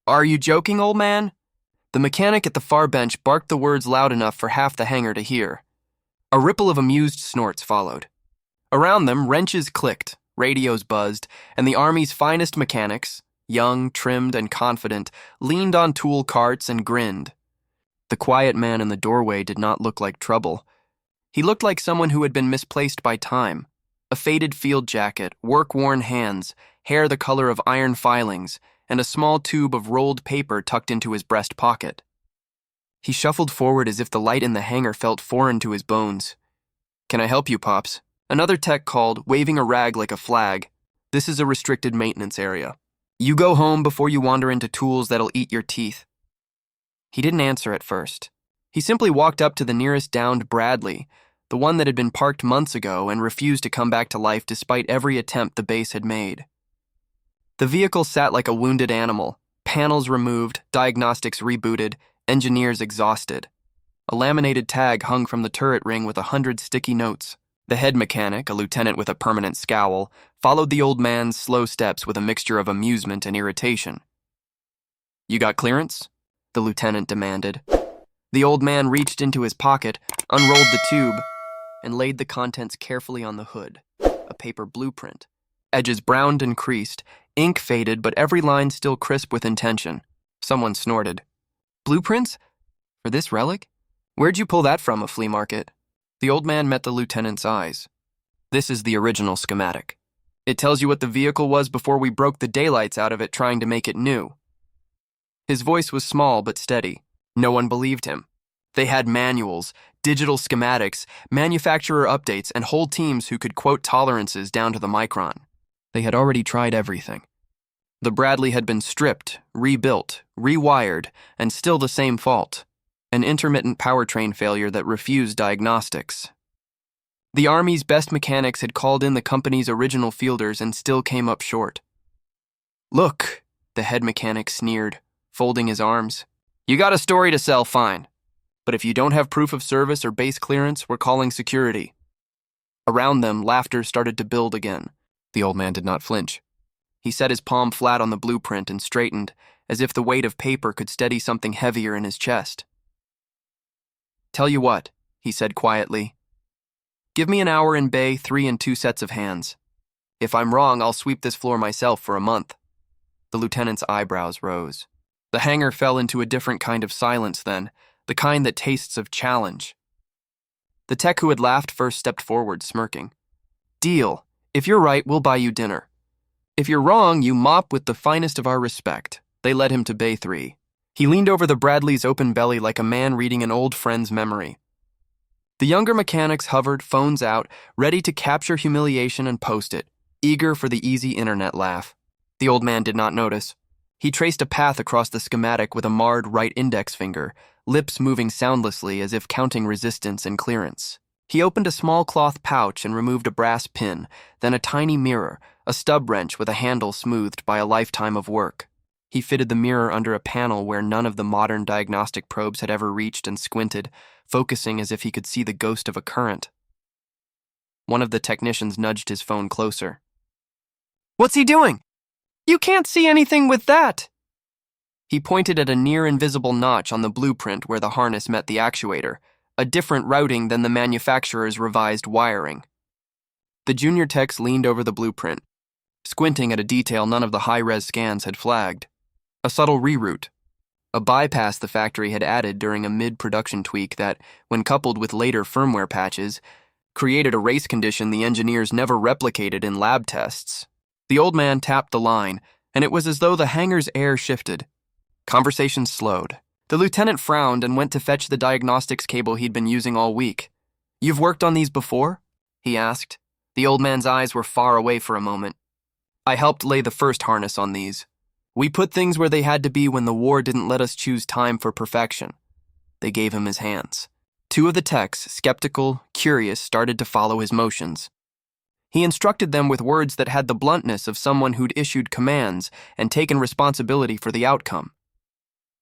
Are you joking, old man? The mechanic at the far bench barked the words loud enough for half the hangar to hear. A ripple of amused snorts followed. Around them, wrenches clicked, radios buzzed, and the Army's finest mechanics, young, trimmed, and confident, leaned on tool carts and grinned. The quiet man in the doorway did not look like trouble. He looked like someone who had been misplaced by time. A faded field jacket, work-worn hands, hair the color of iron filings, and a small tube of rolled paper tucked into his breast pocket. He shuffled forward as if the light in the hangar felt foreign to his bones. "Can I help you, Pops?" Another tech called, waving a rag like a flag. "This is a restricted maintenance area. You go home before you wander into tools that'll eat your teeth." He didn't answer at first. He simply walked up to the nearest downed Bradley, the one that had been parked months ago and refused to come back to life despite every attempt the base had made. The vehicle sat like a wounded animal, panels removed, diagnostics rebooted, engineers exhausted. A laminated tag hung from the turret ring with 100 sticky notes. The head mechanic, a lieutenant with a permanent scowl, followed the old man's slow steps with a mixture of amusement and irritation. "You got clearance?" the lieutenant demanded. The old man reached into his pocket, unrolled the tube, and laid the contents carefully on the hood. A paper blueprint. Edges browned and creased, ink faded, but every line still crisp with intention. Someone snorted. "Blueprints? For this relic? Where'd you pull that from, a flea market?" The old man met the lieutenant's eyes. "This is the original schematic. It tells you what the vehicle was before we broke the daylights out of it trying to make it new." His voice was small but steady. No one believed him. They had manuals, digital schematics, manufacturer updates, and whole teams who could quote tolerances down to the micron. They had already tried everything. The Bradley had been stripped, rebuilt, rewired, and still the same fault. An intermittent powertrain failure that refused diagnostics. The Army's best mechanics had called in the company's original fielders and still came up short. "Look," the head mechanic sneered, folding his arms. "You got a story to sell, fine. But if you don't have proof of service or base clearance, we're calling security." Around them, laughter started to build again. The old man did not flinch. He set his palm flat on the blueprint and straightened, as if the weight of paper could steady something heavier in his chest. "Tell you what," he said quietly. "Give me an hour in Bay 3 and 2 sets of hands. If I'm wrong, I'll sweep this floor myself for a month." The lieutenant's eyebrows rose. The hangar fell into a different kind of silence then, the kind that tastes of challenge. The tech who had laughed first stepped forward, smirking. "Deal. If you're right, we'll buy you dinner. If you're wrong, you mop with the finest of our respect." They led him to Bay 3. He leaned over the Bradley's open belly like a man reading an old friend's memory. The younger mechanics hovered, phones out, ready to capture humiliation and post it, eager for the easy internet laugh. The old man did not notice. He traced a path across the schematic with a marred right index finger, lips moving soundlessly as if counting resistance and clearance. He opened a small cloth pouch and removed a brass pin, then a tiny mirror, a stub wrench with a handle smoothed by a lifetime of work. He fitted the mirror under a panel where none of the modern diagnostic probes had ever reached and squinted, focusing as if he could see the ghost of a current. One of the technicians nudged his phone closer. "What's he doing? You can't see anything with that!" He pointed at a near-invisible notch on the blueprint where the harness met the actuator, a different routing than the manufacturer's revised wiring. The junior techs leaned over the blueprint, squinting at a detail none of the high-res scans had flagged. A subtle reroute, a bypass the factory had added during a mid-production tweak that, when coupled with later firmware patches, created a race condition the engineers never replicated in lab tests. The old man tapped the line, and it was as though the hangar's air shifted. Conversation slowed. The lieutenant frowned and went to fetch the diagnostics cable he'd been using all week. "You've worked on these before?" he asked. The old man's eyes were far away for a moment. "I helped lay the first harness on these. We put things where they had to be when the war didn't let us choose time for perfection." They gave him his hands. Two of the techs, skeptical, curious, started to follow his motions. He instructed them with words that had the bluntness of someone who'd issued commands and taken responsibility for the outcome.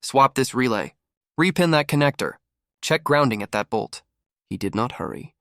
"Swap this relay. Repin that connector. Check grounding at that bolt." He did not hurry.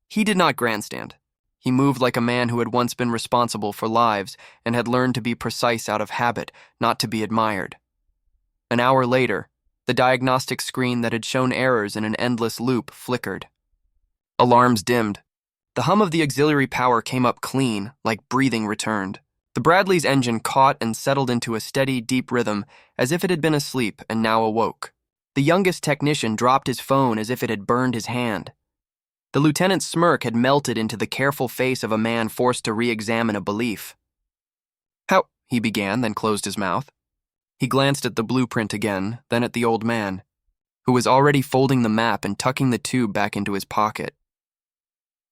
He did not grandstand. He moved like a man who had once been responsible for lives and had learned to be precise out of habit, not to be admired. An hour later, the diagnostics screen that had shown errors in an endless loop flickered. Alarms dimmed. The hum of the auxiliary power came up clean, like breathing returned. The Bradley's engine caught and settled into a steady, deep rhythm as if it had been asleep and now awoke. The youngest technician dropped his phone as if it had burned his hand. The lieutenant's smirk had melted into the careful face of a man forced to re-examine a belief. "How?" he began, then closed his mouth. He glanced at the blueprint again, then at the old man, who was already folding the map and tucking the tube back into his pocket.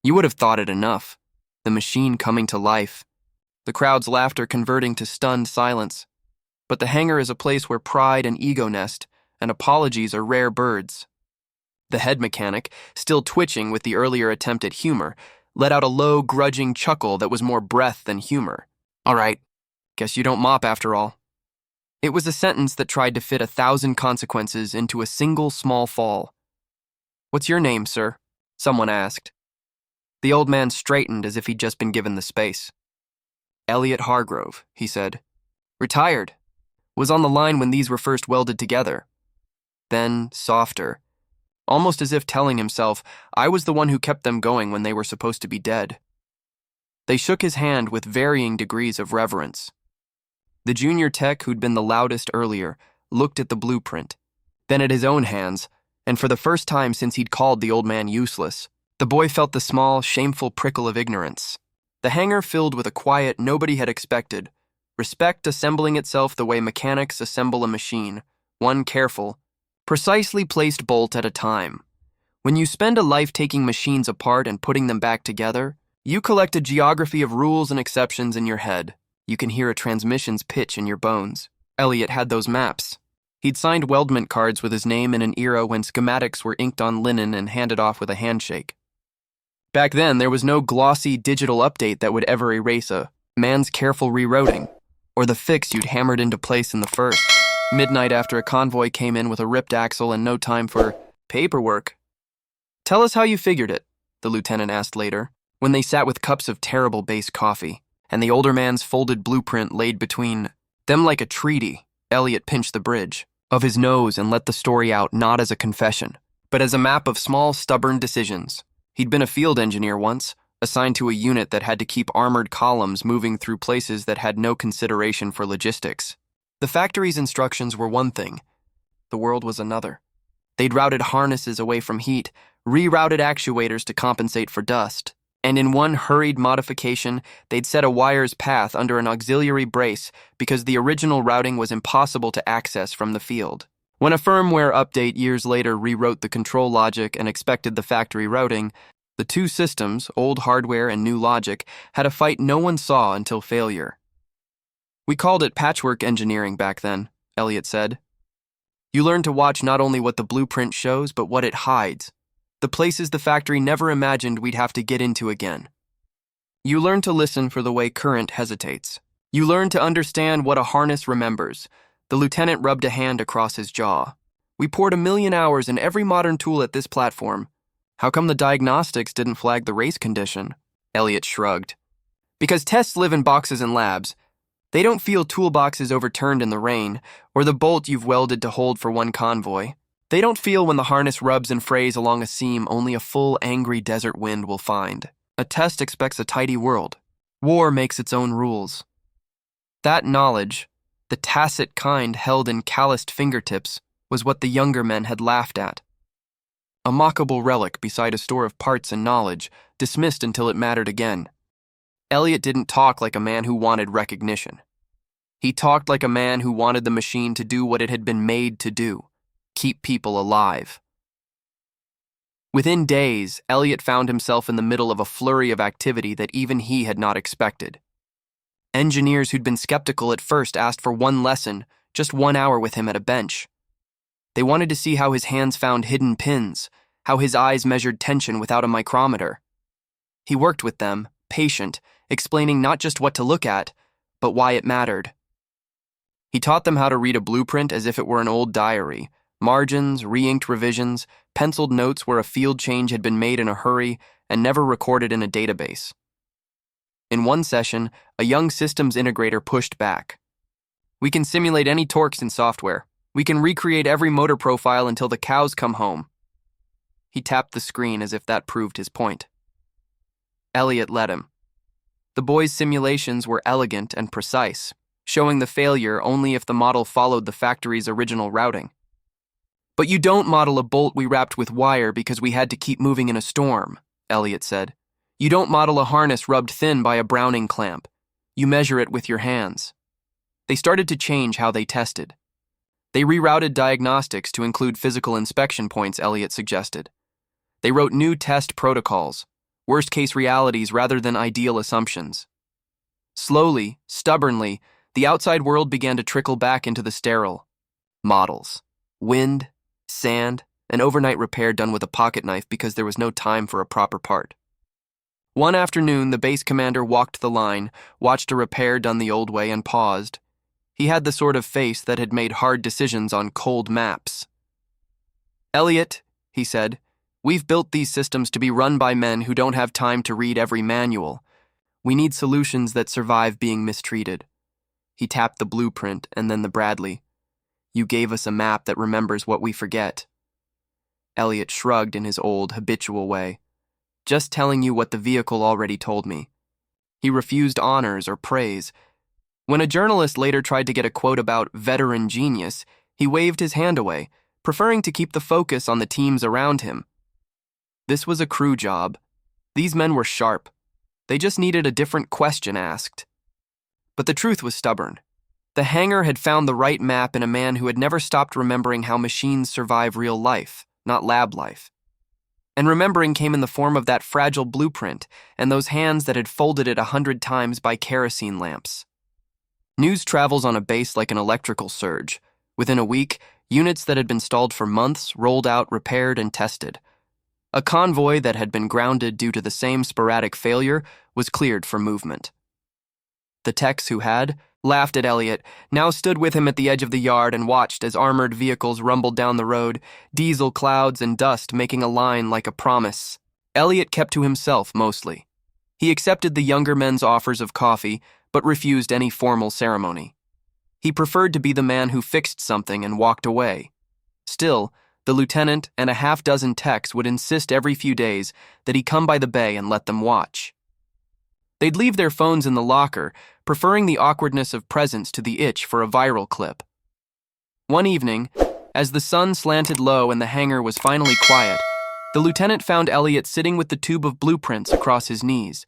You would have thought it enough. The machine coming to life. The crowd's laughter converting to stunned silence. But the hangar is a place where pride and ego nest, and apologies are rare birds. The head mechanic, still twitching with the earlier attempt at humor, let out a low, grudging chuckle that was more breath than humor. "All right, guess you don't mop after all." It was a sentence that tried to fit 1,000 consequences into a single small fall. "What's your name, sir?" someone asked. The old man straightened as if he'd just been given the space. "Elliot Hargrove," he said. "Retired. Was on the line when these were first welded together." Then, softer, almost as if telling himself, "I was the one who kept them going when they were supposed to be dead." They shook his hand with varying degrees of reverence. The junior tech, who'd been the loudest earlier, looked at the blueprint, then at his own hands, and for the first time since he'd called the old man useless, the boy felt the small, shameful prickle of ignorance. The hangar filled with a quiet nobody had expected, respect assembling itself the way mechanics assemble a machine, one careful, precisely placed bolt at a time. When you spend a life taking machines apart and putting them back together, you collect a geography of rules and exceptions in your head. You can hear a transmission's pitch in your bones. Elliot had those maps. He'd signed weldment cards with his name in an era when schematics were inked on linen and handed off with a handshake. Back then, there was no glossy digital update that would ever erase a man's careful rerouting, or the fix you'd hammered into place in the first. Midnight after a convoy came in with a ripped axle and no time for paperwork. "Tell us how you figured it," the lieutenant asked later, when they sat with cups of terrible base coffee, and the older man's folded blueprint laid between them like a treaty. Elliot pinched the bridge of his nose and let the story out not as a confession, but as a map of small, stubborn decisions. He'd been a field engineer once, assigned to a unit that had to keep armored columns moving through places that had no consideration for logistics. The factory's instructions were one thing. The world was another. They'd routed harnesses away from heat, rerouted actuators to compensate for dust, and in one hurried modification, they'd set a wire's path under an auxiliary brace because the original routing was impossible to access from the field. When a firmware update years later rewrote the control logic and expected the factory routing, the two systems, old hardware and new logic, had a fight no one saw until failure. "We called it patchwork engineering back then," Elliot said. "You learn to watch not only what the blueprint shows, but what it hides. The places the factory never imagined we'd have to get into again. You learn to listen for the way current hesitates. You learn to understand what a harness remembers." The lieutenant rubbed a hand across his jaw. "We poured 1,000,000 hours in every modern tool at this platform. How come the diagnostics didn't flag the race condition?" Elliot shrugged. "Because tests live in boxes and labs. They don't feel toolboxes overturned in the rain, or the bolt you've welded to hold for one convoy. They don't feel when the harness rubs and frays along a seam only a full, angry desert wind will find. A test expects a tidy world. War makes its own rules." That knowledge, the tacit kind held in calloused fingertips, was what the younger men had laughed at. A mockable relic beside a store of parts and knowledge, dismissed until it mattered again. Elliot didn't talk like a man who wanted recognition. He talked like a man who wanted the machine to do what it had been made to do, keep people alive. Within days, Elliot found himself in the middle of a flurry of activity that even he had not expected. Engineers who'd been skeptical at first asked for one lesson, just 1 hour with him at a bench. They wanted to see how his hands found hidden pins, how his eyes measured tension without a micrometer. He worked with them, patient, explaining not just what to look at, but why it mattered. He taught them how to read a blueprint as if it were an old diary, margins, re-inked revisions, penciled notes where a field change had been made in a hurry and never recorded in a database. In one session, a young systems integrator pushed back. "We can simulate any torques in software. We can recreate every motor profile until the cows come home. He tapped the screen as if that proved his point. Elliot let him. The boys' simulations were elegant and precise, showing the failure only if the model followed the factory's original routing. But you don't model a bolt we wrapped with wire because we had to keep moving in a storm, Elliot said. You don't model a harness rubbed thin by a Browning clamp. You measure it with your hands. They started to change how they tested. They rerouted diagnostics to include physical inspection points, Elliot suggested. They wrote new test protocols, worst-case realities rather than ideal assumptions. Slowly, stubbornly, the outside world began to trickle back into the sterile models. Wind, sand, an overnight repair done with a pocket knife because there was no time for a proper part. One afternoon, the base commander walked the line, watched a repair done the old way, and paused. He had the sort of face that had made hard decisions on cold maps. Elliot, he said, we've built these systems to be run by men who don't have time to read every manual. We need solutions that survive being mistreated. He tapped the blueprint and then the Bradley. You gave us a map that remembers what we forget. Elliot shrugged in his old, habitual way. Just telling you what the vehicle already told me. He refused honors or praise. When a journalist later tried to get a quote about veteran genius, he waved his hand away, preferring to keep the focus on the teams around him. This was a crew job. These men were sharp. They just needed a different question asked. But the truth was stubborn. The hangar had found the right map in a man who had never stopped remembering how machines survive real life, not lab life. And remembering came in the form of that fragile blueprint and those hands that had folded it 100 times by kerosene lamps. News travels on a base like an electrical surge. Within a week, units that had been stalled for months rolled out, repaired, and tested. A convoy that had been grounded due to the same sporadic failure was cleared for movement. The techs who had laughed at Elliot, now stood with him at the edge of the yard and watched as armored vehicles rumbled down the road, diesel clouds and dust making a line like a promise. Elliot kept to himself mostly. He accepted the younger men's offers of coffee, but refused any formal ceremony. He preferred to be the man who fixed something and walked away. Still, the lieutenant and a half-dozen techs would insist every few days that he come by the bay and let them watch. They'd leave their phones in the locker, preferring the awkwardness of presence to the itch for a viral clip. One evening, as the sun slanted low and the hangar was finally quiet, the lieutenant found Elliot sitting with the tube of blueprints across his knees.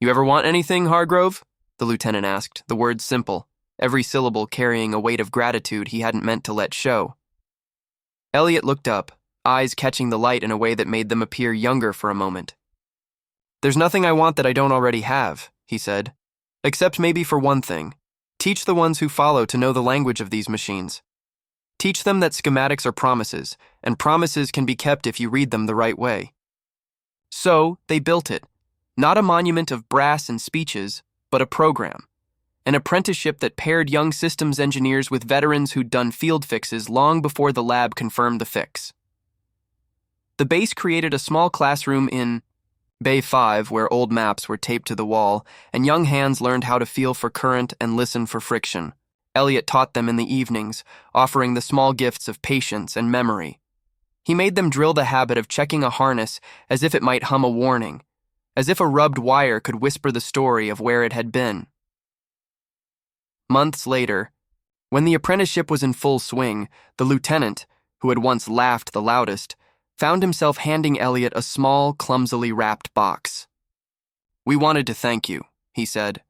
"You ever want anything, Hargrove?" the lieutenant asked, the words simple, every syllable carrying a weight of gratitude he hadn't meant to let show. Elliot looked up, eyes catching the light in a way that made them appear younger for a moment. "There's nothing I want that I don't already have," he said. "Except maybe for one thing. Teach the ones who follow to know the language of these machines. Teach them that schematics are promises, and promises can be kept if you read them the right way." So, they built it. Not a monument of brass and speeches, but a program. An apprenticeship that paired young systems engineers with veterans who'd done field fixes long before the lab confirmed the fix. The base created a small classroom in Bay 5 where old maps were taped to the wall, and young hands learned how to feel for current and listen for friction. Elliot taught them in the evenings, offering the small gifts of patience and memory. He made them drill the habit of checking a harness as if it might hum a warning, as if a rubbed wire could whisper the story of where it had been. Months later, when the apprenticeship was in full swing, the lieutenant, who had once laughed the loudest, found himself handing Elliot a small, clumsily wrapped box. "We wanted to thank you," he said,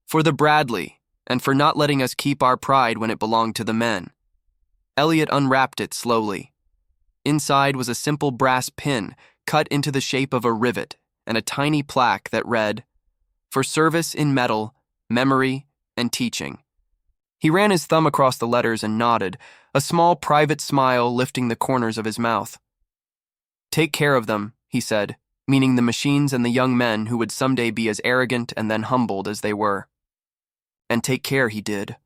"for the Bradley, and for not letting us keep our pride when it belonged to the men." Elliot unwrapped it slowly. Inside was a simple brass pin cut into the shape of a rivet and a tiny plaque that read, "For service in metal, memory, and teaching." He ran his thumb across the letters and nodded, a small private smile lifting the corners of his mouth. "Take care of them," he said, meaning the machines and the young men who would someday be as arrogant and then humbled as they were. And take care he did.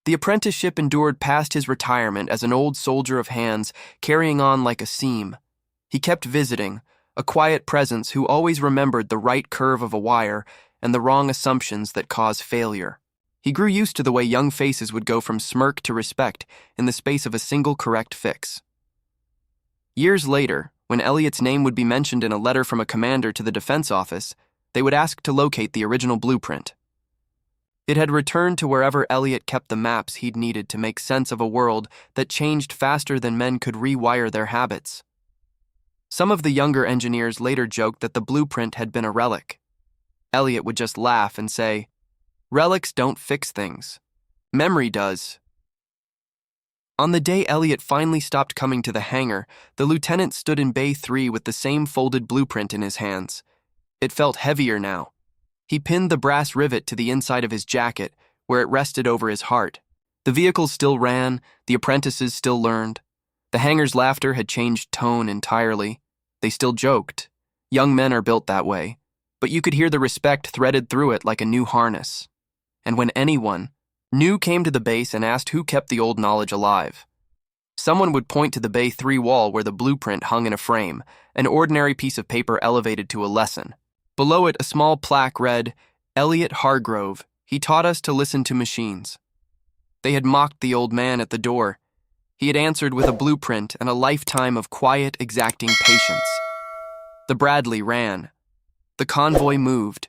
The apprenticeship endured past his retirement as an old soldier of hands, carrying on like a seam. He kept visiting, a quiet presence who always remembered the right curve of a wire and the wrong assumptions that cause failure. He grew used to the way young faces would go from smirk to respect in the space of a single correct fix. Years later, when Elliot's name would be mentioned in a letter from a commander to the defense office, they would ask to locate the original blueprint. It had returned to wherever Elliot kept the maps he'd needed to make sense of a world that changed faster than men could rewire their habits. Some of the younger engineers later joked that the blueprint had been a relic. Elliot would just laugh and say, "Relics don't fix things. Memory does." On the day Elliot finally stopped coming to the hangar, the lieutenant stood in Bay 3 with the same folded blueprint in his hands. It felt heavier now. He pinned the brass rivet to the inside of his jacket, where it rested over his heart. The vehicles still ran, the apprentices still learned. The hangar's laughter had changed tone entirely. They still joked. Young men are built that way. But you could hear the respect threaded through it like a new harness. And when anyone new came to the base and asked who kept the old knowledge alive, someone would point to the Bay 3 wall where the blueprint hung in a frame, an ordinary piece of paper elevated to a lesson. Below it, a small plaque read, "Elliot Hargrove, he taught us to listen to machines." They had mocked the old man at the door. He had answered with a blueprint and a lifetime of quiet, exacting patience. The Bradley ran. The convoy moved.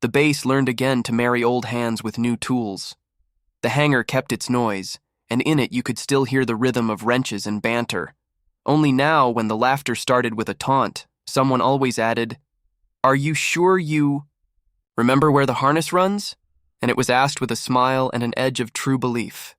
The base learned again to marry old hands with new tools. The hangar kept its noise, and in it you could still hear the rhythm of wrenches and banter. Only now, when the laughter started with a taunt, someone always added, "Are you sure you remember where the harness runs?" And it was asked with a smile and an edge of true belief.